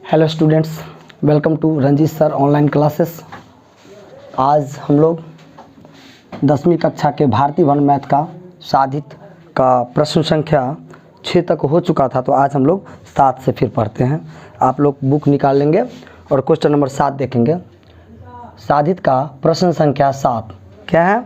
Hello students, welcome to Ranjeet sir online classes. आज हम लोग 10वीं कक्षा के भारतीय वन मैथ का साधित का प्रश्न संख्या 6 तक हो चुका था, तो आज हम लोग 7 से फिर पढ़ते हैं। आप लोग बुक निकाल लेंगे और क्वेश्चन नंबर 7 देखेंगे। साधित का प्रश्न संख्या 7 क्या है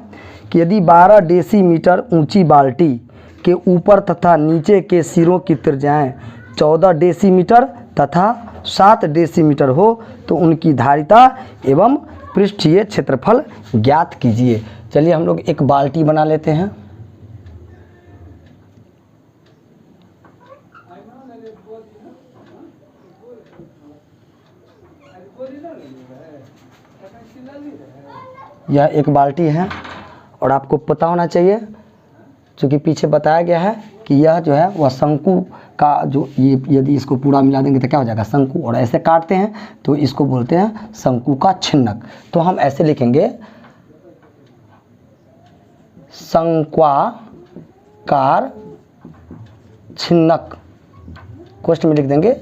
कि यदि 12 डेसीमीटर ऊंची बाल्टी के ऊपर तथा नीचे के सिरों की त्रिज्याएं 14 डेसीमीटर तथा 7 डेसीमीटर हो तो उनकी धारिता एवं पृष्ठीय क्षेत्रफल ज्ञात कीजिए। चलिए हम लोग एक बाल्टी बना लेते हैं। यह एक बाल्टी है और आपको पता होना चाहिए, क्योंकि पीछे बताया गया है कि यह जो है वह शंकु का जो ये यदि इसको पूरा मिला देंगे तो क्या हो जाएगा शंकु, और ऐसे काटते हैं तो इसको बोलते हैं शंकु का छिन्नक। तो हम ऐसे लिखेंगे शंक्वाकार छिन्नक, क्वेश्चन में लिख देंगे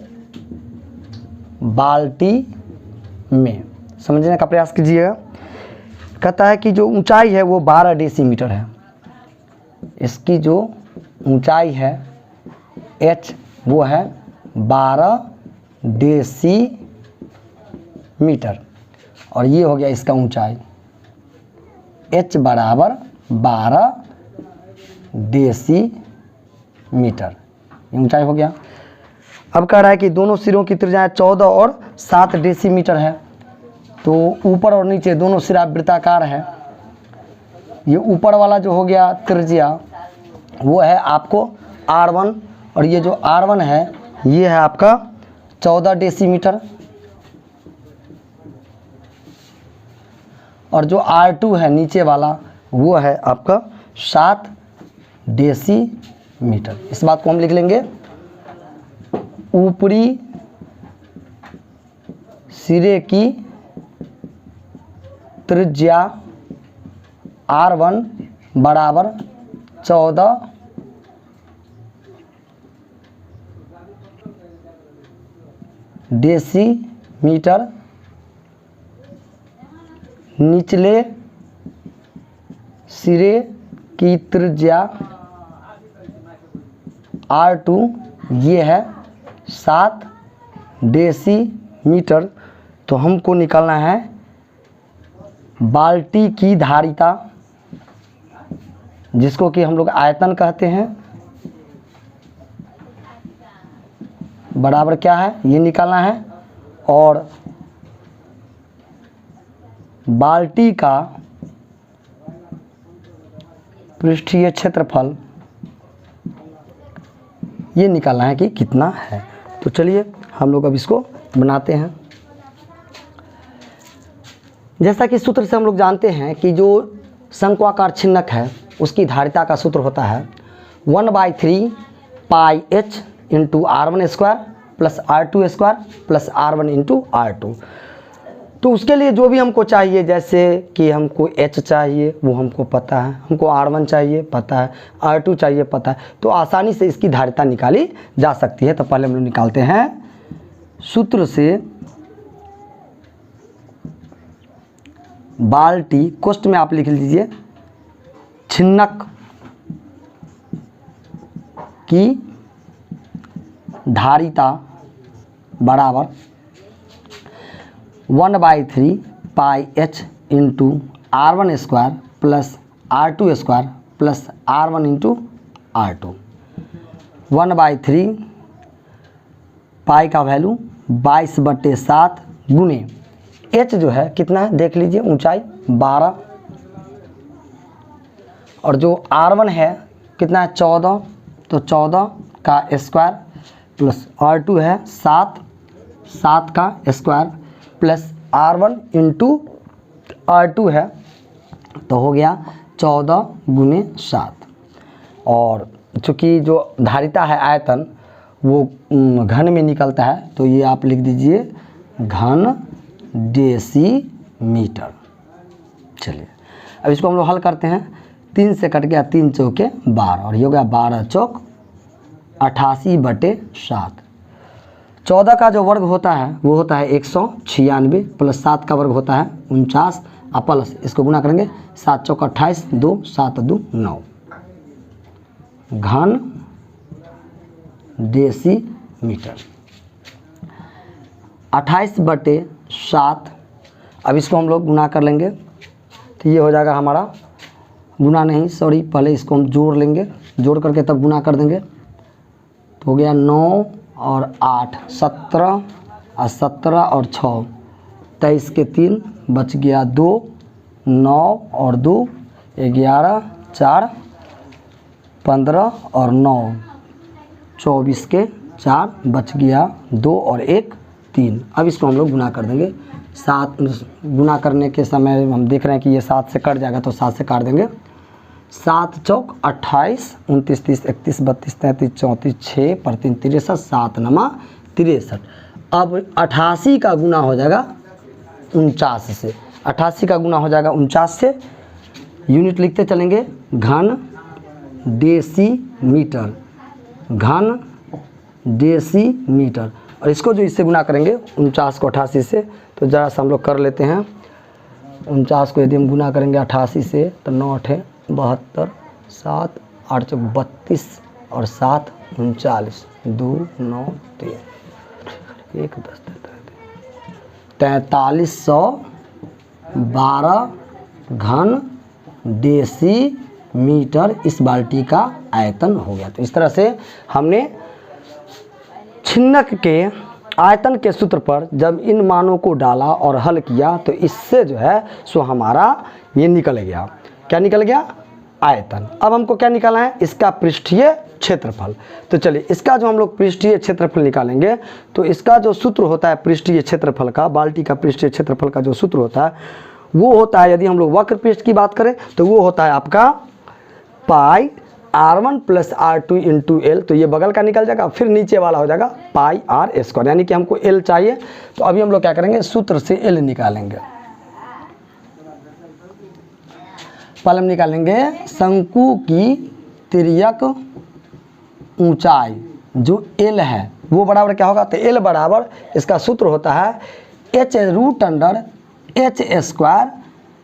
बाल्टी में। समझने का प्रयास कीजिएगा। कहता है कि जो ऊंचाई है वो 12 डेसीमीटर है। इसकी जो ऊंचाई है h वो है 12 डेसीमीटर और ये हो गया इसका ऊंचाई h बराबर 12 डेसीमीटर, ये ऊंचाई हो गया। अब कह रहा है कि दोनों सिरों की त्रिज्याएं 14 और 7 डेसीमीटर है, तो ऊपर और नीचे दोनों सिरा वृत्ताकार है। ये ऊपर वाला जो हो गया त्रिज्या वो है आपको R1 और ये जो R1 है ये है आपका 14 डेसीमीटर, और जो R2 है नीचे वाला वो है आपका 7 डेसीमीटर। इस बात को हम लिख लेंगे ऊपरी सिरे की त्रिज्या R1 बराबर 14 डेसीमीटर, निचले सिरे की त्रिज्या R2 ये है 7 डेसीमीटर। तो हमको निकालना है बाल्टी की धारिता, जिसको कि हम लोग आयतन कहते हैं, बराबर क्या है ये निकालना है, और बाल्टी का पृष्ठीय क्षेत्रफल ये निकालना है कि कितना है। तो चलिए हम लोग अब इसको बनाते हैं। जैसा कि सूत्र से हम लोग जानते हैं कि जो शंक्वाकार छिन्नक है उसकी धारिता का सूत्र होता है 1/3 पाई h into R1 square plus R2 square plus R1 into R2। तो उसके लिए जो भी हमको चाहिए, जैसे कि हमको h चाहिए वो हमको पता है, हमको R1 चाहिए पता है, R2 चाहिए पता है, तो आसानी से इसकी धारिता निकाली जा सकती है। तो पहले हम लोग निकालते हैं सूत्र से बाल्टी, कोष्ठ में आप लिख लीजिए छिन्नक की धारिता बराबर 1/3 पाई h into R1 square plus R2 square plus R1 into R2। 1/3 पाई का वैल्यू 22/7 गुने h जो है कितना है देख लीजिए, ऊंचाई 12, और जो R1 है कितना है 14, तो 14 का स्क्वायर प्लस R2 है 7 का square plus R1 into R2 है, तो हो गया 14 गुने 7। और चूँकि जो धारिता है आयतन वो घन में निकलता है, तो ये आप लिख दीजिए घन डेसीमीटर। चलिए अब इसको हम लोग हल करते हैं। 3 से कट गया 3 चौके 12 और ये हो गया 12 चौक 88/7। 14 का जो वर्ग होता है वो होता है 196 प्लस 7 का वर्ग होता है 49 और प्लस इसको गुना करेंगे 7 चौक 28 2 7 2 9 घन डेसीमीटर 28/7। अब इसको हम लोग गुना कर लेंगे तो ये हो जाएगा हमारा, गुना नहीं सॉरी, पहले इसको हम जोड़ लेंगे, जोड़ करके तब गुना कर देंगे तो हो गया 9 और 8 17 और 17 और 6 23 के 3 बच गया 2 9 और 2 11 4 15 और 9 24 के 4 बच गया 2 और 1 3। अब इसको हम लोग गुना कर देंगे 7, गुना करने के समय हम देख रहे हैं कि ये 7 से कट जाएगा तो 7 से काट देंगे। 7 चौक 28 29 30 31 32 33 34 6 पर 3 63 7 नमा 63। अब 88 का गुना हो जाएगा 49 से, 88 का गुना हो जाएगा 49 से। यूनिट लिखते चलेंगे घन डेसीमीटर, घन डेसीमीटर। और इसको जो इससे गुना करेंगे 49 को 88 से, तो ज़रा सा हम लोग कर लेते हैं। 49 को यदि हम गुना करेंगे 88 से तो 9 8 72 7 8 चौक 32 और 7 39 2 9 3 1 10 4312 घन डेसीमीटर इस बाल्टी का आयतन हो गया। तो इस तरह से हमने छिन्नक के आयतन के सूत्र पर जब इन मानों को डाला और हल किया तो इससे जो है सो हमारा ये निकल गया, क्या निकल गया, आयतन। अब हमको क्या निकालना है, इसका पृष्ठीय क्षेत्रफल। तो चलिए इसका जो हम लोग पृष्ठीय क्षेत्रफल निकालेंगे तो इसका जो सूत्र होता है पृष्ठीय क्षेत्रफल का, बाल्टी का पृष्ठीय क्षेत्रफल का जो सूत्र होता है वो होता है, यदि हम लोग वक्र पृष्ठ की बात करें तो वो होता है आपका पाई r1 plus r2 into L. तो ये बगल का निकल जाएगा, फिर नीचे वाला हो जाएगा पाई r स्क्वायर, यानी कि हमको l चाहिए। तो अभी हम लोग क्या करेंगे, सूत्र से l निकालेंगे। पहले हम निकालेंगे शंकु की तिर्यक ऊंचाई जो l है वो बराबर क्या होगा, तो l बराबर इसका सूत्र होता है h square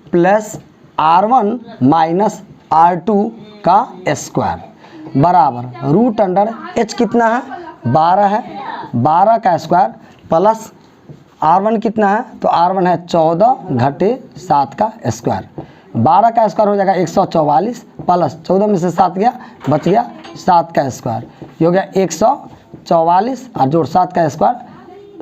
plus r1 minus r2 का स्क्वायर बराबर रूट अंडर h कितना है 12 है, 12 का स्क्वायर प्लस r1 कितना है, तो r1 है 14 घटे 7 का स्क्वायर। 12 का स्क्वायर हो जाएगा 144 प्लस 14 में से 7 गया बच गया 7 का स्क्वायर, ये हो गया 144 और जोड़ 7 का स्क्वायर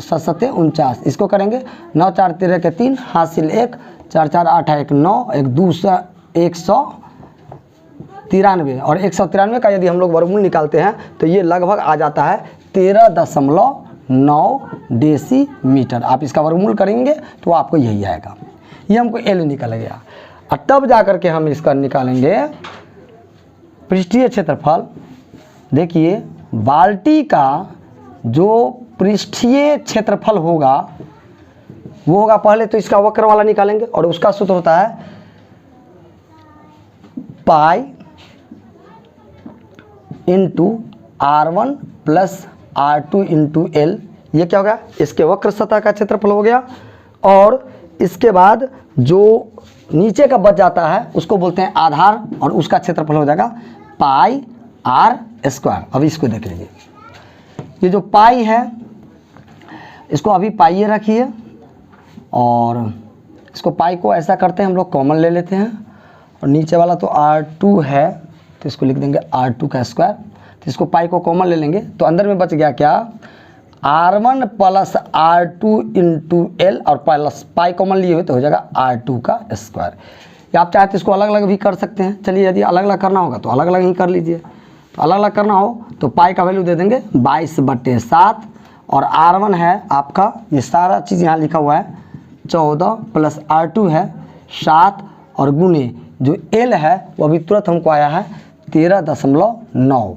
7 49। इसको करेंगे 9 4 13 के 3 हासिल 1 4 4 8 1 9 1 दूसरा 193 और 193 का यदि हम लोग वर्गमूल निकालते हैं तो ये लगभग आ जाता है 13.9 डेसीमीटर। आप इसका वर्गमूल करेंगे तो आपको यही आएगा, ये हमको एल निकल गया। और तब जा कर के हम इसका निकालेंगे पृष्ठीय क्षेत्रफल। देखिए बाल्टी का जो पृष्ठीय क्षेत्रफल होगा वो होगा, पहले तो इसका वक्र वाला निकालेंगे और उसका सूत्र होता है pi into r1 plus r2 into L. ये क्या हो गया, इसके वक्र सतह का क्षेत्रफल हो गया। और इसके बाद जो नीचे का बच जाता है उसको बोलते हैं आधार और उसका क्षेत्रफल हो जाएगा पाई r स्क्वायर। अभी इसको देख लीजिए, ये जो पाई है इसको अभी पाइए रखिए और इसको पाई को ऐसा करते हैं हम लोग कॉमन ले लेते हैं और नीचे वाला तो r2 है तो इसको लिख देंगे r2 का स्क्वायर। तो इसको पाई को कॉमन ले लेंगे तो अंदर में बच गया क्या, r1 plus r2 into L और प्लस पाई कॉमन लिए हुए तो हो जाएगा r2 का स्क्वायर। या आप चाहे तो इसको अलग अलग भी कर सकते हैं। चलिए यदि अलग अलग करना होगा तो अलग अलग ही कर लीजिए। तो अलग अलग करना हो तो पाई का वैल्यू दे देंगे 22/7 और r1 है आपका, ये सारा चीज़ यहाँ लिखा हुआ है 14 प्लस r2 है 7 और गुने जो l है वो अभी तुरंत हमको आया है 13.9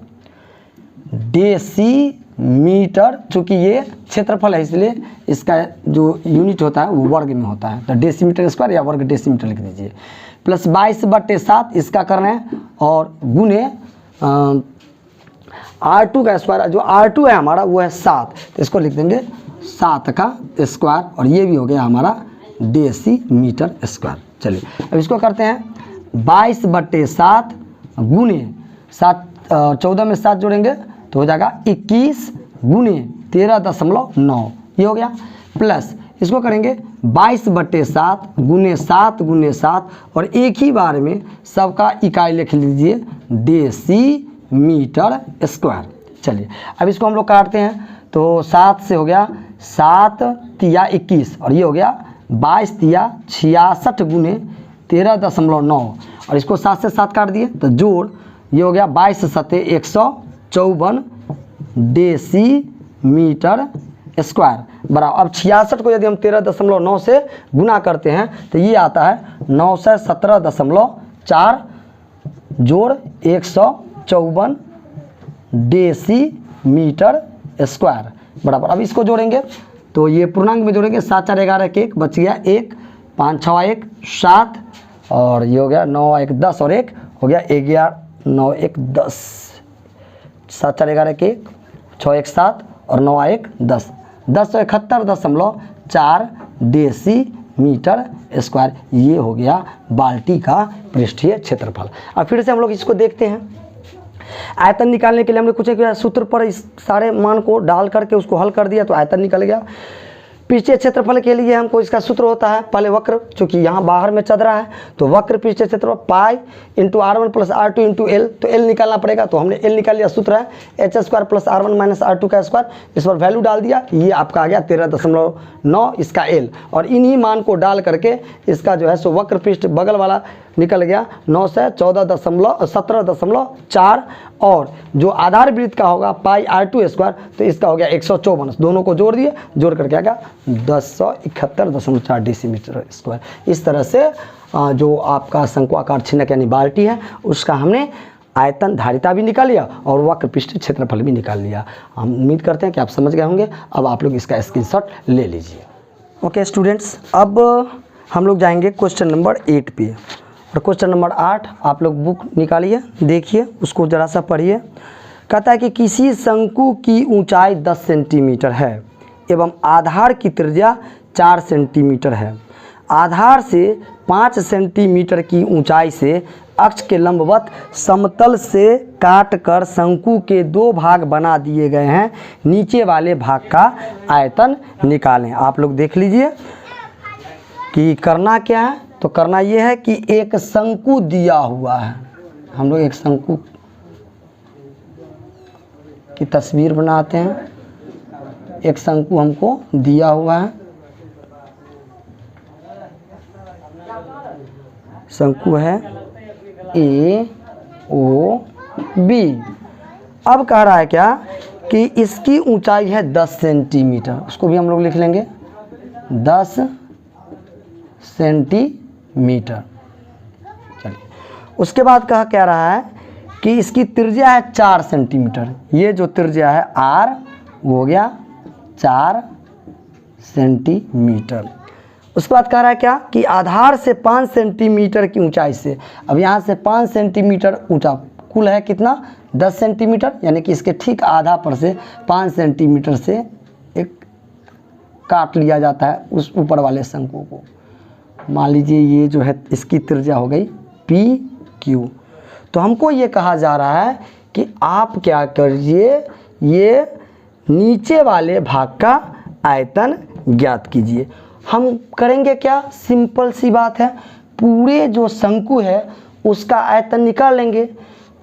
डेसीमीटर। चूँकि ये क्षेत्रफल है इसलिए इसका जो यूनिट होता है वो वर्ग में होता है, तो डेसीमीटर स्क्वायर या वर्ग डेसीमीटर लिख दीजिए। प्लस 22/7 इसका कर रहे हैं और गुने R2 का स्क्वायर, जो R2 है हमारा वो है 7, तो इसको लिख देंगे 7 का स्क्वायर, और ये भी हो गया हमारा डेसीमीटर स्क्वायर। चलिए अब इसको करते हैं 22/7 गुने 7, 14 में 7 जोड़ेंगे तो हो जाएगा 21 गुने 13.9, ये हो गया। प्लस इसको करेंगे 22/7 गुने 7 गुने 7, और एक ही बार में सबका इकाई लिख लीजिए डेसीमीटर स्क्वायर। चलिए अब इसको हम लोग काटते हैं, तो 7 से हो गया 7 तिया 21, और ये हो गया 22 तिया 66 गुने 13.9, और इसको 7 से 7 काट दिए तो जोड़, ये हो गया 22 सते 154 डेसीमीटर स्क्वायर बराबर। अब 66 को यदि हम 13.9 से गुना करते हैं तो ये आता है 917.4 जोड़ 154 डेसीमीटर स्क्वायर बराबर। अब इसको जोड़ेंगे तो ये पूर्णांक में जोड़ेंगे, 7 4 11 1 बच गया 1, 5 6 1 7, और ये हो गया 9 1 10, और 1 हो गया 11 9 1 10, 7 4 11 1 6 1 7 और 9 1 10, 1071.4 डेसीमीटर स्क्वायर, ये हो गया बाल्टी का पृष्ठीय क्षेत्रफल। अब फिर से हम लोग इसको देखते हैं। आयतन निकालने के लिए हमने कुछ सूत्र पर इस सारे मान को डाल करके उसको हल कर दिया तो आयतन निकल गया। पृष्ठीय क्षेत्रफल के लिए हमको इसका सूत्र होता है, पहले वक्र, चूंकि यहाँ बाहर में चदरा है तो वक्र पृष्ठीय क्षेत्रफल pi into R1 plus R2 into L, तो L निकालना पड़ेगा, तो हमने L निकाल लिया। सूत्र है h² plus R1 minus R2 का स्क्वायर, इस पर वैल्यू डाल दिया, ये आपका आ गया 13.9 इसका L, और इन्हीं मान को डाल करके इसका जो है सो वक्र पृष्ठ बगल वाला निकल गया 9 से 17.4, और जो आधार वृत्त का होगा पाई R2 स्क्वायर, तो इसका हो गया 154, दोनों को जोड़ दिए, जोड़ करके आ गया 1071.4 डेसीमीटर स्क्वायर। इस तरह से जो आपका शंक्वाकार छिन्नक यानी बाल्टी है उसका हमने आयतन धारिता भी निकाल लिया और वक्र पृष्ठ क्षेत्रफल भी निकाल लिया। हम उम्मीद करते हैं कि आप समझ गए होंगे। अब आप लोग इसका स्क्रीनशॉट ले लीजिए। ओके स्टूडेंट्स, अब हम लोग जाएंगे क्वेश्चन नंबर 8 पे, और क्वेश्चन नंबर 8 आप लोग बुक निकालिए, देखिए उसको ज़रा सा पढ़िए। कहता है कि किसी शंकु की ऊंचाई 10 सेंटीमीटर है एवं आधार की त्रिज्या 4 सेंटीमीटर है। आधार से 5 सेंटीमीटर की ऊंचाई से अक्ष के लंबवत समतल से काट कर शंकु के 2 भाग बना दिए गए हैं। नीचे वाले भाग का आयतन निकालें। आप लोग देख लीजिए कि करना क्या है। तो करना ये है कि एक शंकु दिया हुआ है, हम लोग एक शंकु की तस्वीर बनाते हैं। एक शंकु हमको दिया हुआ है, शंकु है AOB। अब कह रहा है क्या कि इसकी ऊंचाई है 10 सेंटीमीटर, उसको भी हम लोग लिख लेंगे 10 सेंटीमीटर। चलिए उसके बाद कह रहा है कि इसकी त्रिज्या है 4 सेंटीमीटर। ये जो त्रिज्या है R वो हो गया 4 सेंटीमीटर। उसके बाद कह रहा है क्या कि आधार से 5 सेंटीमीटर की ऊंचाई से, अब यहाँ से 5 सेंटीमीटर ऊंचा, कुल है कितना 10 सेंटीमीटर, यानी कि इसके ठीक आधा पर से 5 सेंटीमीटर से एक काट लिया जाता है उस ऊपर वाले शंकु को। मान लीजिए ये जो है इसकी त्रिज्या हो गई PQ। तो हमको ये कहा जा रहा है कि आप क्या करिए, ये नीचे वाले भाग का आयतन ज्ञात कीजिए। हम करेंगे क्या, सिंपल सी बात है, पूरे जो शंकु है उसका आयतन निकाल लेंगे,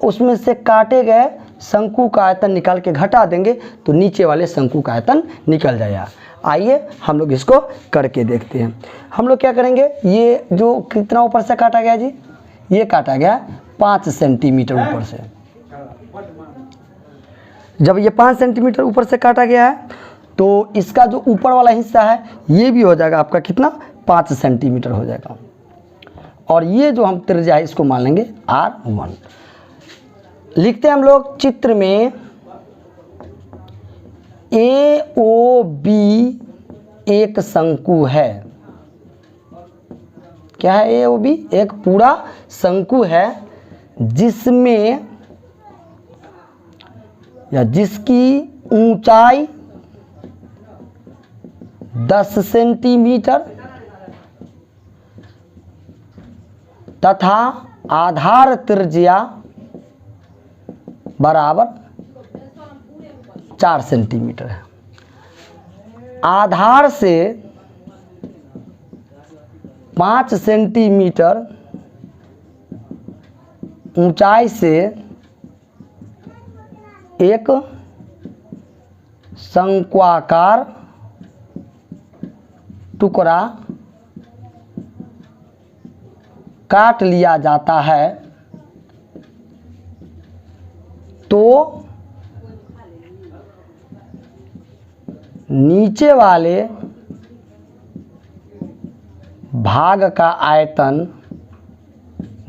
उसमें से काटे गए शंकु का आयतन निकाल के घटा देंगे तो नीचे वाले शंकु का आयतन निकल जाएगा। आइए हम लोग इसको करके देखते हैं। हम लोग क्या करेंगे, ये जो कितना ऊपर से काटा गया जी, ये काटा गया 5 सेंटीमीटर ऊपर से। जब ये 5 सेंटीमीटर ऊपर से काटा गया है तो इसका जो ऊपर वाला हिस्सा है ये भी हो जाएगा आपका कितना 5 सेंटीमीटर हो जाएगा, और ये जो हम त्रिज्या है इसको मान लेंगे R1। लिखते हैं हम लोग चित्र में AOB एक शंकु है। क्या है AOB? एक पूरा शंकु है जिसमें या जिसकी ऊंचाई 10 सेंटीमीटर तथा आधार त्रिज्या बराबर 4 सेंटीमीटर है। आधार से 5 सेंटीमीटर ऊंचाई से एक शंक्वाकार टुकड़ा काट लिया जाता है तो नीचे वाले भाग का आयतन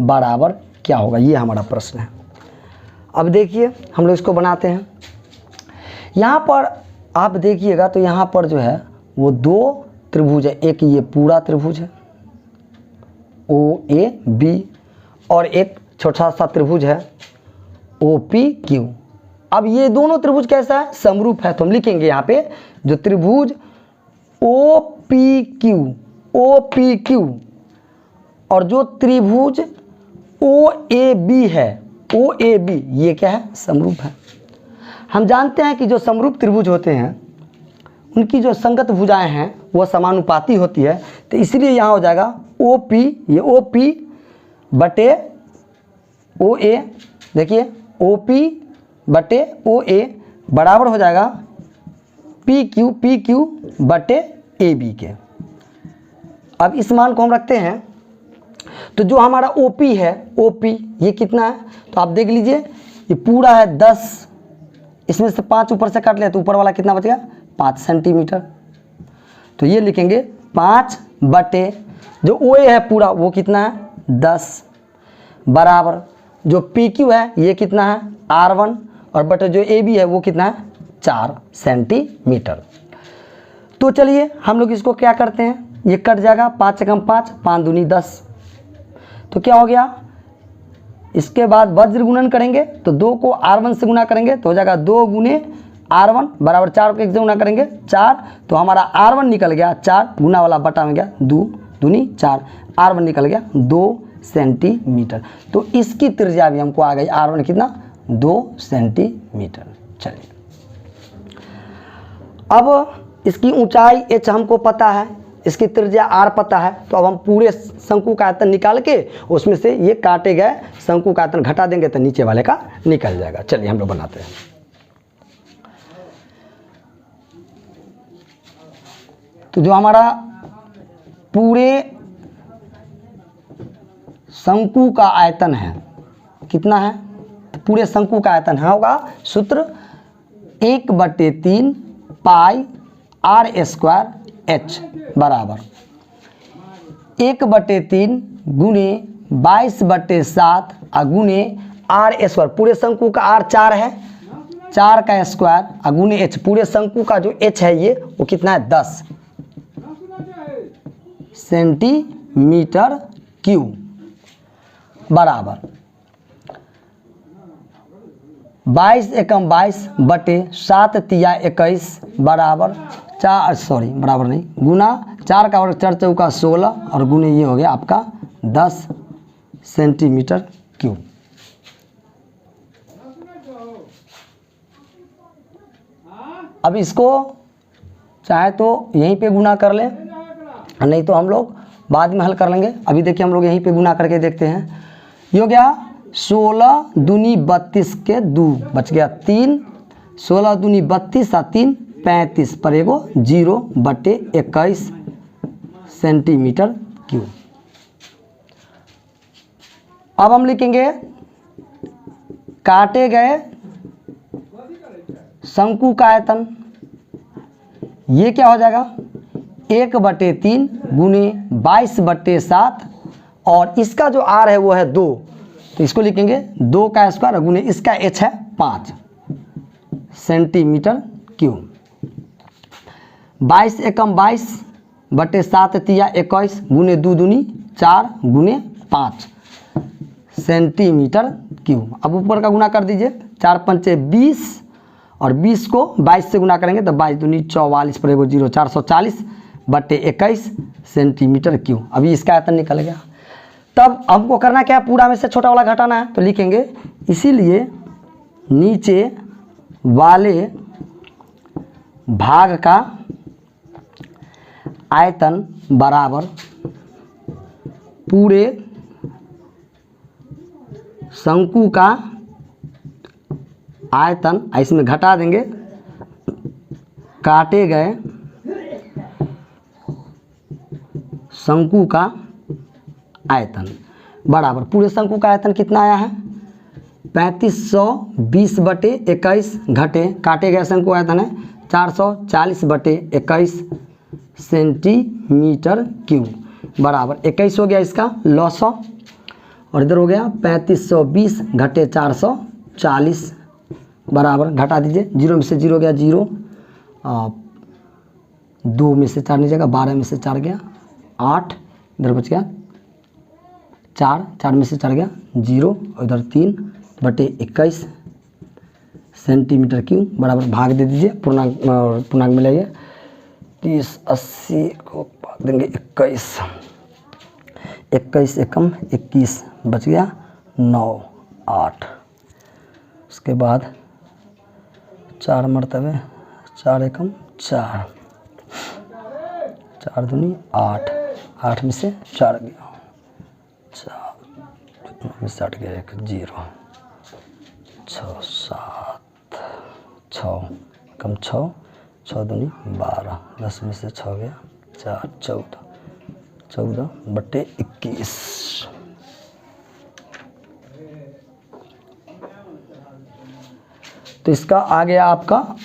बराबर क्या होगा, ये हमारा प्रश्न है। अब देखिए हम लोग इसको बनाते हैं। यहाँ पर आप देखिएगा तो यहाँ पर जो है वो दो त्रिभुज है, एक ये पूरा त्रिभुज है ओ ए बी और एक छोटा सा त्रिभुज है ओ पी क्यू। अब ये दोनों त्रिभुज कैसा है, समरूप है, तो हम लिखेंगे यहाँ पे जो त्रिभुज ओ पी क्यू और जो त्रिभुज ओ ए बी है, ओ ए बी, ये क्या है, समरूप है। हम जानते हैं कि जो समरूप त्रिभुज होते हैं उनकी जो संगत भुजाएं हैं वह समानुपाती होती है, तो इसलिए यहाँ हो जाएगा ओ पी, ये ओ पी बटे ओ ए, देखिए ओ पी बटे ओ ए बराबर हो जाएगा पी क्यू बटे ए बी के। अब इस मान को हम रखते हैं तो जो हमारा ओ पी है, ओ पी ये कितना है, तो आप देख लीजिए ये पूरा है 10, इसमें से 5 ऊपर से काट लिया तो ऊपर वाला कितना बचेगा 5 सेंटीमीटर, तो ये लिखेंगे 5 बटे जो ओ ए है पूरा वो कितना है 10 बराबर जो पी क्यू है ये कितना है R1 और बटे जो ए बी है वो कितना है 4 सेंटीमीटर। तो चलिए हम लोग इसको क्या करते हैं, ये कट जाएगा 5 से कम 5, 5 दूनी 10, तो क्या हो गया, इसके बाद वज्र गुणन करेंगे तो 2 को R1 से गुना करेंगे तो हो जाएगा 2 गुने R1 बराबर 4 को 1 से गुना करेंगे 4, तो हमारा R1 निकल गया 4, गुना वाला बटा में गया 2 दूनी 4, R1 निकल गया 2 सेंटीमीटर। तो इसकी त्रिज्या भी हमको आ गई R1 कितना 2 सेंटीमीटर। चलिए अब इसकी ऊंचाई h हमको पता है, इसकी त्रिज्या r पता है, तो अब हम पूरे शंकु का आयतन निकाल के उसमें से ये काटे गए शंकु का आयतन घटा देंगे तो नीचे वाले का निकल जाएगा। चलिए हम लोग बनाते हैं। तो जो हमारा पूरे शंकु का आयतन है कितना है, तो पूरे शंकु का आयतन होगा सूत्र 1/3 पाई r² h बराबर 1/3 गुने 22/7 गुने r², पूरे शंकु का r 4 है, 4 का स्क्वायर गुने h, पूरे शंकु का जो h है ये वो कितना है 10 सेंटीमीटर क्यूब बराबर 22 एकम 22 बटे 7 तिया 21 बराबर 4 बराबर नहीं गुना 4 का वर्ग 4 चौका 16 और गुने ये हो गया आपका 10 सेंटीमीटर क्यूब। अब इसको चाहे तो यहीं पे गुना कर लें, नहीं तो हम लोग बाद में हल कर लेंगे। अभी देखिए हम लोग यहीं पे गुना करके देखते हैं। ये हो गया 16 दूनी 32 के 2 बच गया 3, 16 दूनी 32 और 3 35 पर एगो 0/21 सेंटीमीटर क्यूब। अब हम लिखेंगे काटे गए शंकु का आयतन, ये क्या हो जाएगा 1/3 गुने 22/7 और इसका जो r है वो है 2, तो इसको लिखेंगे 2 का स्क्वायर गुने इसका h है 5 सेंटीमीटर क्यूब। 22 एकम 22 बटे 7 तिया 21 गुने 2 दूनी 4 गुने 5 सेंटीमीटर क्यूब। अब ऊपर का गुना कर दीजिए, 4 पंचे 20 और 20 को 22 से गुना करेंगे तो 22 दूनी 44 पर एगो 0, 440/21 सेंटीमीटर क्यूब। अभी इसका आयतन निकल गया। तब हमको करना क्या है, पूरा में से छोटा वाला घटाना है, तो लिखेंगे इसीलिए नीचे वाले भाग का आयतन बराबर पूरे शंकु का आयतन, इसमें घटा देंगे काटे गए शंकु का आयतन बराबर, पूरे शंकु का आयतन कितना आया है 3520/21 घटे काटे गए शंकु आयतन है 440/21 सेंटीमीटर क्यूब बराबर 21 हो गया इसका लॉस, और इधर हो गया 3520 घटे 440 बराबर, घटा दीजिए 0 में से 0 गया 0, 2 में से 4 नहीं जाएगा, 12 में से 4 गया 8, इधर बच गया 4 में से 4 गया 0, और इधर 3/21 सेंटीमीटर क्यूब बराबर, भाग दे दीजिए, पूर्णांक मिलाइए, 30 80 को भाग देंगे 21, 21 एकम 21 बच गया 9 8, उसके बाद 4 मरतबे 4 एकम 4, 4 दूनी 8, 8 में से 4 गया 4 में से 8 गया 1 0, 6 7 6 कम 6 6 दूनी 12, 10 में से 6 गया 4 14, 14/21 तो इसका आ गया आपका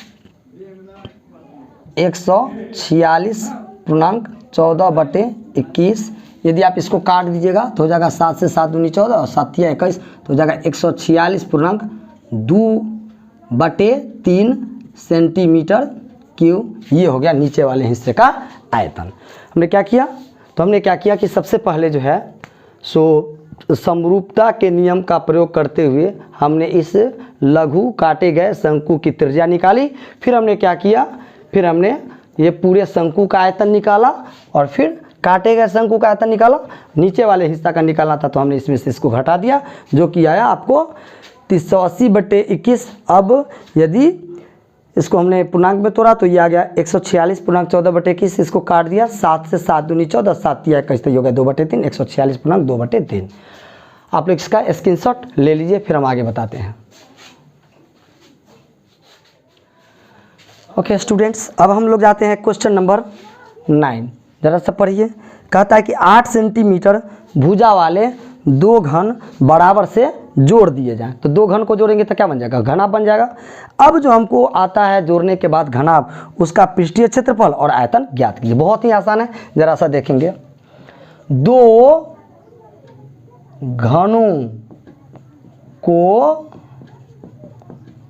146.14/21। यदि आप इसको काट दीजिएगा तो हो जाएगा 7 से 7 दूनी 14 और 7 या 21, तो हो जाएगा 146.2/3 सेंटीमीटर क्यूब। ये हो गया नीचे वाले हिस्से का आयतन। हमने क्या किया, तो हमने क्या किया कि सबसे पहले जो है सो समरूपता के नियम का प्रयोग करते हुए हमने इस लघु काटे गए शंकु की त्रिज्या निकाली। फिर हमने क्या किया, फिर हमने ये पूरे शंकु का आयतन निकाला और फिर काटे गए शंकु का आयतन निकाला। नीचे वाले हिस्सा का निकालना था तो हमने इसमें से इसको घटा दिया, जो कि आया आपको 380/21। अब यदि इसको हमने पूर्णांक में तोड़ा तो ये आ गया 146.14/21। इसको काट दिया, 7 से 7 दूनी 14, 7 या 21 तो ये हो गया 2/3, 146.2/3। आप लोग इसका स्क्रीनशॉट ले लीजिए, फिर हम आगे बताते हैं। ओके स्टूडेंट्स, अब हम लोग जाते हैं क्वेश्चन नंबर 9। जरा सा पढ़िए। कहता है कि 8 सेंटीमीटर भुजा वाले 2 घन बराबर से जोड़ दिए जाएं। तो 2 घन को जोड़ेंगे तो क्या बन जाएगा, घनाभ बन जाएगा। अब जो हमको आता है जोड़ने के बाद घनाभ, उसका पृष्ठीय क्षेत्रफल और आयतन ज्ञात कीजिए। बहुत ही आसान है, जरा सा देखेंगे। 2 घनों को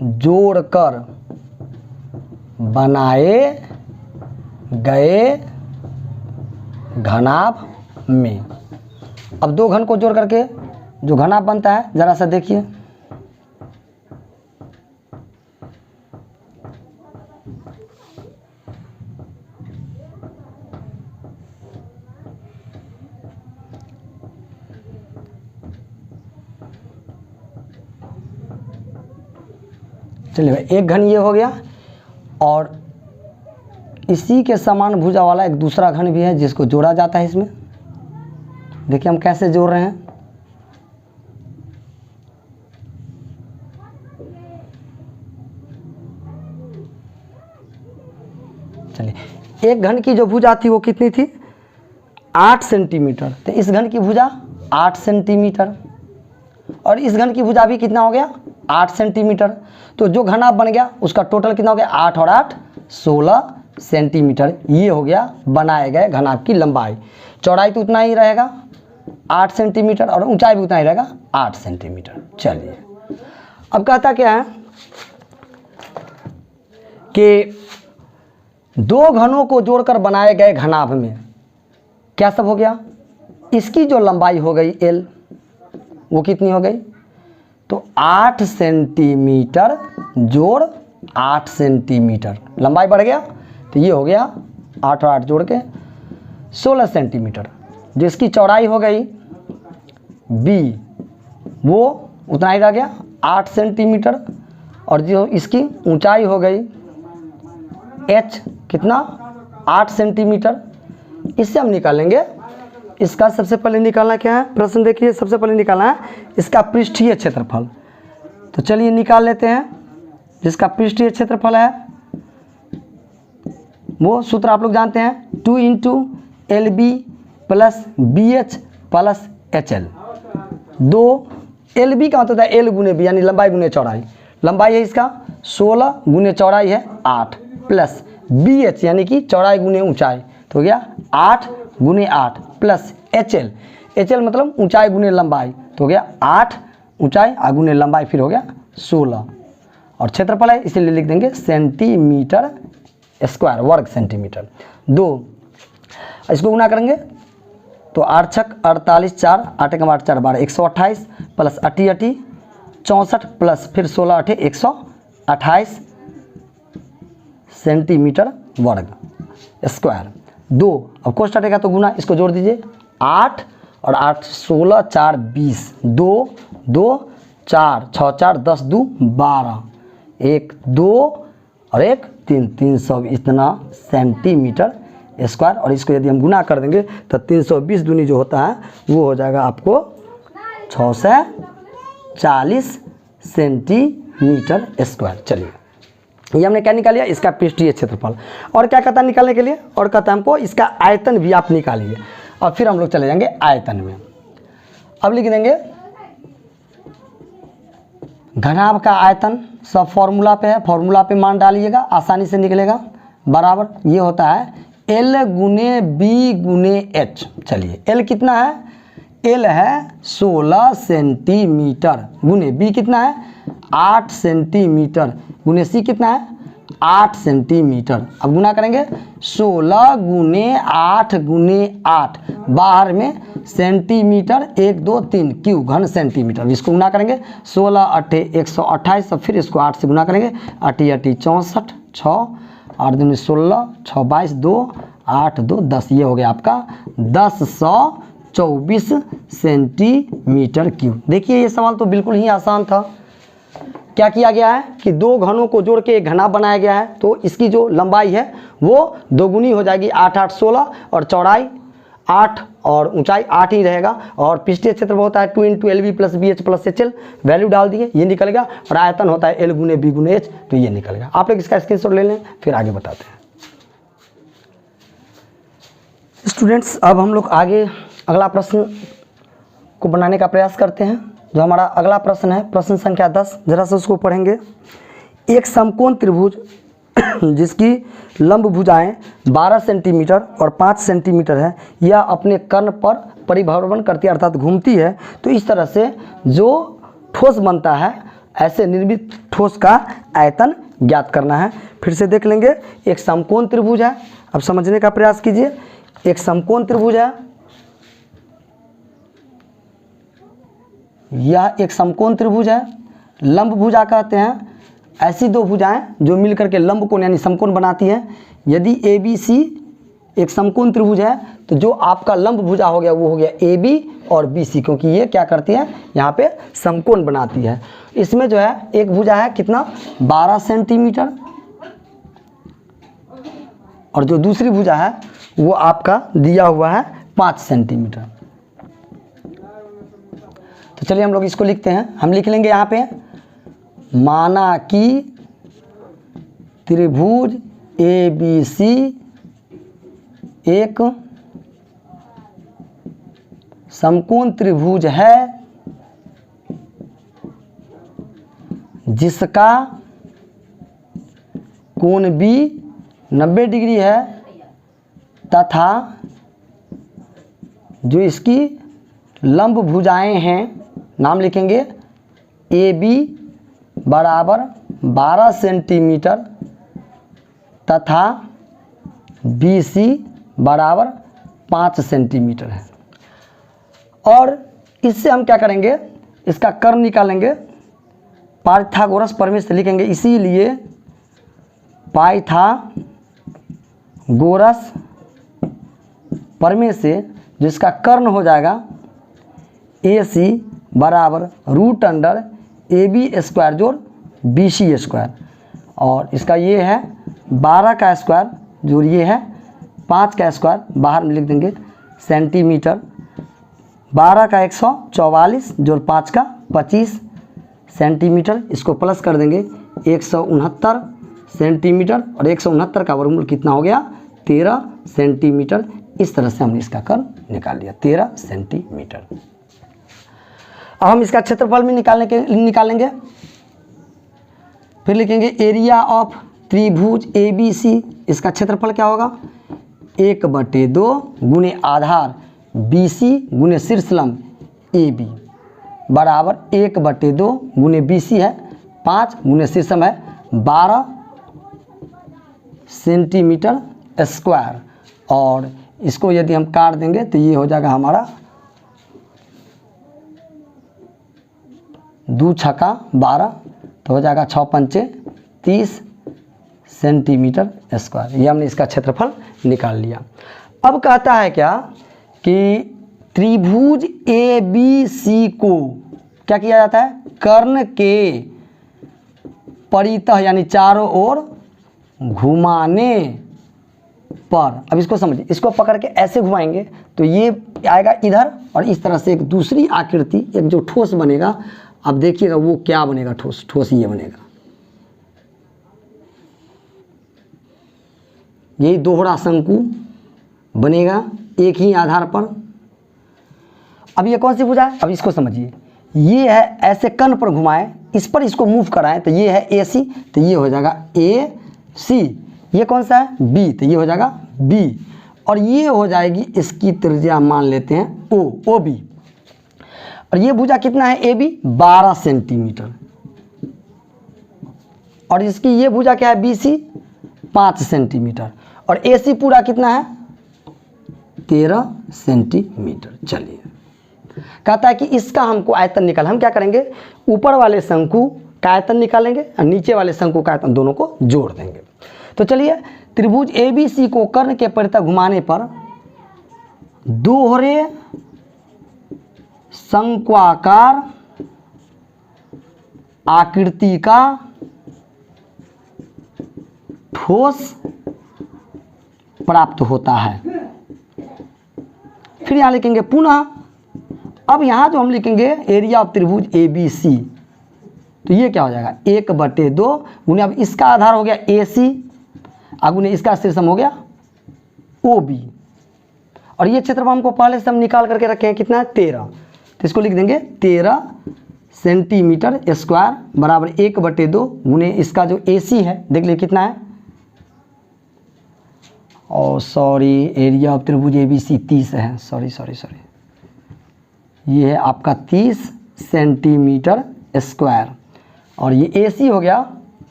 जोड़कर बनाए गए घनाभ में, अब 2 घन को जोड़ करके जो घनाभ बनता है जरा सा देखिए। चलिए, एक घन ये हो गया और इसी के समान भुजा वाला एक दूसरा घन भी है जिसको जोड़ा जाता है इसमें। देखिए हम कैसे जोड़ रहे हैं। चलिए, एक घन की जो भुजा थी वो कितनी थी, 8 सेंटीमीटर। तो इस घन की भुजा 8 सेंटीमीटर और इस घन की भुजा भी कितना हो गया, 8 सेंटीमीटर। तो जो घनाभ बन गया उसका टोटल कितना हो गया, 8 और 8 16 सेंटीमीटर। ये हो गया बनाए गए घनाभ की लंबाई। चौड़ाई तो उतना ही रहेगा 8 सेंटीमीटर और ऊंचाई भी उतना ही रहेगा 8 सेंटीमीटर। चलिए, अब कहता क्या है कि 2 घनों को जोड़कर बनाए गए घनाभ में क्या सब हो गया, इसकी जो लंबाई हो गई L, वो कितनी हो गई, तो 8 सेंटीमीटर जोड़ 8 सेंटीमीटर। लंबाई बढ़ गया तो ये हो गया 8 और 8 जोड़ के 16 सेंटीमीटर। जिसकी चौड़ाई हो गई b वो उतना ही रह गया 8 सेंटीमीटर, और जो इसकी ऊंचाई हो गई h कितना 8 सेंटीमीटर। इससे हम निकालेंगे इसका, सबसे पहले निकालना क्या है, प्रश्न देखिए, सबसे पहले निकालना है इसका पृष्ठीय क्षेत्रफल। तो चलिए निकाल लेते हैं। जिसका पृष्ठीय क्षेत्रफल है वो सूत्र आप लोग जानते हैं, 2 into LB plus BH plus HL। 2 LB का मतलब है L गुने B, यानी लंबाई गुने चौड़ाई। लंबाई है इसका 16 गुने चौड़ाई है 8, प्लस BH यानी कि चौड़ाई गुने ऊंचाई, तो हो गया 8 गुने 8, प्लस HL मतलब ऊंचाई गुने लंबाई, तो हो गया 8 ऊंचाई गुने लंबाई, फिर हो गया 16, और क्षेत्रफल है इसलिए लिख देंगे सेंटीमीटर स्क्वायर, वर्ग सेंटीमीटर। 2 इसको गुना करेंगे तो 8 छक 48, 4 8 कम 8 4 12, 128 प्लस 80 64 प्लस फिर 16 8 128 सेंटीमीटर वर्ग स्क्वायर। 2 अब कोष्ट हटेगा तो गुना, इसको जोड़ दीजिए 8 और 8 16 4 20, 2 2 4 6 4 10 2 12, 1 2 और 1 3, 300 इतना सेंटीमीटर स्क्वायर। और इसको यदि हम गुना कर देंगे तो 320 दूनी जो होता है वो हो जाएगा आपको 640 सेंटीमीटर स्क्वायर। चलिए ये हमने क्या निकाल लिया, इसका पृष्ठीय क्षेत्रफल। और क्या कहता है निकालने के लिए, और कहता है हमको इसका आयतन भी आप निकालिए। और फिर हम लोग चले जाएंगे आयतन में। अब लिख देंगे घनाभ का आयतन, सब फॉर्मूला पे है, फॉर्मूला पे मान डालिएगा आसानी से निकलेगा। बराबर ये होता है L गुने B गुने H। चलिए L कितना है, L है 16 सेंटीमीटर, गुने B कितना है 8 सेंटीमीटर, गुने C कितना है 8 सेंटीमीटर। अब गुना करेंगे 16 गुने 8 गुने 8, बाहर में सेंटीमीटर 1 2 3 क्यू घन सेंटीमीटर। इसको गुना करेंगे 16 8 128, अब फिर इसको 8 से गुना करेंगे 8 8 64 6 8 दूनी 16 6 22 2 8 2 10, ये हो गया आपका 1024 सेंटीमीटर क्यूब। देखिए ये सवाल तो बिल्कुल ही आसान था। क्या किया गया है कि 2 घनों को जोड़ के एक घना बनाया गया है, तो इसकी जो लंबाई है वो दोगुनी हो जाएगी, 8 8 16, और चौड़ाई 8 और ऊंचाई 8 ही रहेगा। और पृष्ठीय क्षेत्र होता है 2 into LB plus BH plus HL, value डाल दिए ये निकलेगा। और आयतन होता है L गुने B गुने H, तो ये निकलेगा। आप लोग इसका स्क्रीनशॉट ले लें, फिर आगे बताते हैं। स्टूडेंट्स अब हम लोग आगे अगला प्रश्न को बनाने का प्रयास करते हैं। जो हमारा अगला प्रश्न है, प्रश्न संख्या 10, जरा से उसको पढ़ेंगे। एक समकोण त्रिभुज जिसकी लंब भुजाएं 12 सेंटीमीटर और 5 सेंटीमीटर है, यह अपने कर्ण पर परिभ्रमण करती है अर्थात घूमती है, तो इस तरह से जो ठोस बनता है, ऐसे निर्मित ठोस का आयतन ज्ञात करना है। फिर से देख लेंगे, एक समकोण त्रिभुज है, अब समझने का प्रयास कीजिए। एक समकोण त्रिभुज है, यह एक समकोण त्रिभुज है, लंब भुजा कहते हैं ऐसी 2 भुजाएं जो मिलकर के लंब कोण यानी समकोण बनाती हैं। यदि ABC एक समकोण त्रिभुज है तो जो आपका लंब भुजा हो गया वो हो गया AB और BC, क्योंकि ये क्या करती है यहाँ पे समकोण बनाती है। इसमें जो है एक भुजा है कितना 12 सेंटीमीटर, और जो दूसरी भुजा है वो आपका दिया हुआ है 5 सेंटीमीटर। तो चलिए हम लोग इसको लिखते हैं। हम लिख लेंगे यहाँ पे, माना कि त्रिभुज ABC एक समकोण त्रिभुज है जिसका कोण B 90 डिग्री है, तथा जो इसकी लंब भुजाएं हैं, नाम लिखेंगे AB बराबर 12 सेंटीमीटर तथा BC बराबर 5 सेंटीमीटर है। और इससे हम क्या करेंगे, इसका कर्ण निकालेंगे, पाइथागोरस प्रमेय से लिखेंगे। इसीलिए पाइथागोरस प्रमेय से जिसका कर्ण हो जाएगा AC बराबर रूट अंडर AB स्क्वायर जोड़ BC स्क्वायर, और इसका ये है 12 का स्क्वायर जोड़ ये है 5 का स्क्वायर, बाहर में लिख देंगे सेंटीमीटर, 12 का 144 जोड़ 5 का 25 सेंटीमीटर, इसको प्लस कर देंगे 169 सेंटीमीटर, और 169 का वर्गमूल कितना हो गया 13 सेंटीमीटर। इस तरह से हमने इसका कर्ण निकाल लिया 13 सेंटीमीटर। अब हम इसका क्षेत्रफल भी निकालेंगे। फिर लिखेंगे एरिया ऑफ त्रिभुज ABC, इसका क्षेत्रफल क्या होगा 1/2 गुने आधार BC गुने शीर्षलंब AB बराबर 1/2 गुने BC है 5 गुने शीर्षम है 12 सेंटीमीटर स्क्वायर, और इसको यदि हम काट देंगे तो ये हो जाएगा हमारा 2 छक्का 12, तो हो जाएगा 6 पंचे 30 सेंटीमीटर स्क्वायर। ये हमने इसका क्षेत्रफल निकाल लिया। अब कहता है क्या कि त्रिभुज ABC को क्या किया जाता है, कर्ण के परितः यानी चारों ओर घुमाने पर। अब इसको समझिए, इसको पकड़ के ऐसे घुमाएंगे तो ये आएगा इधर, और इस तरह से एक दूसरी आकृति, एक जो ठोस बनेगा, अब देखिएगा वो क्या बनेगा, ठोस ये बनेगा, यही दोहरा शंकु बनेगा एक ही आधार पर। अब ये कौन सी भुजा है, अब इसको समझिए, ये है ऐसे कर्ण पर घुमाए, इस पर इसको मूव कराएं तो ये है AC, तो ये हो जाएगा AC, ये कौन सा है B, तो ये हो जाएगा B, और ये हो जाएगी इसकी त्रिज्या मान लेते हैं OB, और ये भुजा कितना है AB 12 सेंटीमीटर, और इसकी ये भुजा क्या है BC 5 सेंटीमीटर, और AC पूरा कितना है 13 सेंटीमीटर। चलिए कहता है कि इसका हमको आयतन निकाल, हम क्या करेंगे ऊपर वाले शंकु का आयतन निकालेंगे और नीचे वाले शंकु का आयतन, दोनों को जोड़ देंगे। तो चलिए त्रिभुज ABC को कर्ण के परितः घुमाने पर दोहरे शंक्वाकार आकृति का ठोस प्राप्त होता है। फिर यहाँ लिखेंगे पुनः, अब यहाँ जो हम लिखेंगे एरिया ऑफ त्रिभुज ABC, तो ये क्या हो जाएगा 1/2 गुने, अब इसका आधार हो गया AC, गुने इसका शीर्षम हो गया OB, और ये क्षेत्रफल हमको पहले से हम निकाल करके रखे हैं कितना है 13, तो इसको लिख देंगे 13 सेंटीमीटर स्क्वायर बराबर 1/2 गुने इसका जो AC है, देख लीजिए कितना है, और सॉरी एरिया ऑफ त्रिभुज ABC 30 है, सॉरी, ये है आपका 30 सेंटीमीटर स्क्वायर, और ये AC हो गया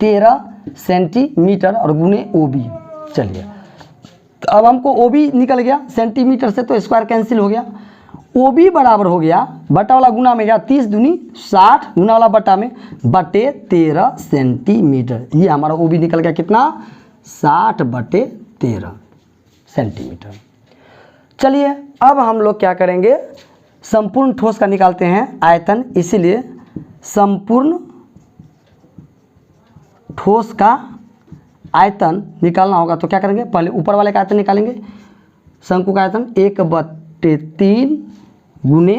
13 सेंटीमीटर और गुने OB। चलिए तो अब हमको OB निकल गया सेंटीमीटर से, तो स्क्वायर कैंसिल हो गया, OB बराबर हो गया बटा वाला गुना में गया 30 दूनी 60 गुना वाला बटा में बटे 13 सेंटीमीटर, ये हमारा OB निकल गया कितना 60/13 सेंटीमीटर। चलिए अब हम लोग क्या करेंगे, संपूर्ण ठोस का निकालते हैं आयतन, इसीलिए संपूर्ण ठोस का आयतन निकालना होगा, तो क्या करेंगे पहले ऊपर वाले का आयतन निकालेंगे, शंकु का आयतन 1/3 गुने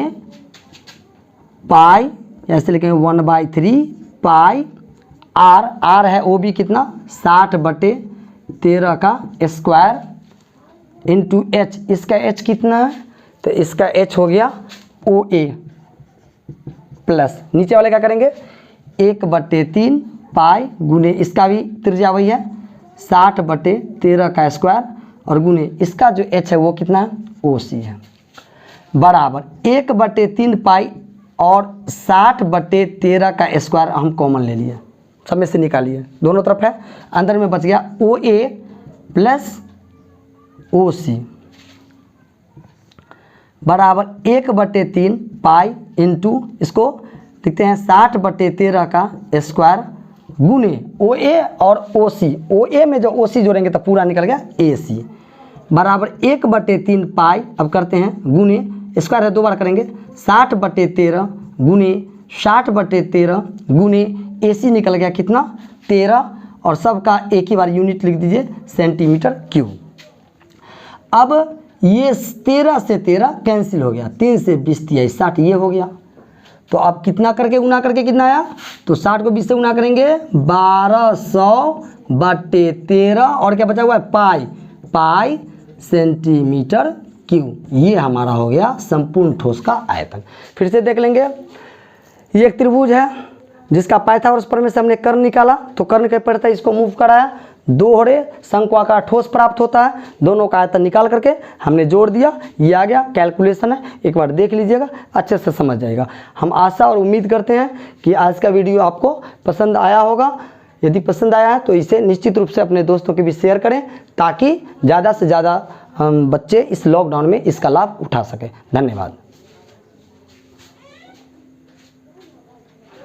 पाई, ऐसे लिखेंगे 1/3 पाई R है OB कितना 60/13 का स्क्वायर इंटू H, इसका H कितना है, तो इसका H हो गया OA प्लस नीचे वाले क्या करेंगे 1/3 पाई गुने इसका भी त्रिज्या वही है 60/13 का स्क्वायर, और गुने इसका जो H है वो कितना है OC है, बराबर 1/3 पाई और 60/13 का स्क्वायर हम कॉमन ले लिए, सब में से निकालिए, दोनों तरफ है, अंदर में बच गया OA प्लस OC बराबर 1/3 पाई इंटू इसको लिखते हैं 60/13 का स्क्वायर गुने ओ ए और ओ सी, ओ ए में जो ओ सी जोड़ेंगे तो पूरा निकल गया ए सी बराबर 1/3 पाई। अब करते हैं गुने, स्क्वायर है 2 बार करेंगे, 60/13 गुने 60/13 गुने ए सी निकल गया कितना 13, और सबका एक ही बार यूनिट लिख दीजिए सेंटीमीटर क्यूब। अब ये 13 से 13 कैंसिल हो गया, 3 से 20 × 60 ये हो गया। तो अब कितना करके गुना करके कितना आया, तो 60 को 20 से गुना करेंगे 1200/13 और क्या बचा हुआ है पाई, पाई सेंटीमीटर क्यूब। ये हमारा हो गया संपूर्ण ठोस का आयतन। फिर से देख लेंगे, ये एक त्रिभुज है जिसका पाइथागोरस प्रमेय से हमने कर्ण निकाला, तो कर्ण के पड़ता है इसको मूव कराया, दोहरे शंक्वाकार ठोस प्राप्त होता है, दोनों का आयतन निकाल करके हमने जोड़ दिया, ये आ गया। कैलकुलेशन है, एक बार देख लीजिएगा, अच्छे से समझ जाएगा। हम आशा और उम्मीद करते हैं कि आज का वीडियो आपको पसंद आया होगा। यदि पसंद आया है तो इसे निश्चित रूप से अपने दोस्तों के बीच शेयर करें, ताकि ज़्यादा से ज़्यादा बच्चे इस लॉकडाउन में इसका लाभ उठा सकें। धन्यवाद।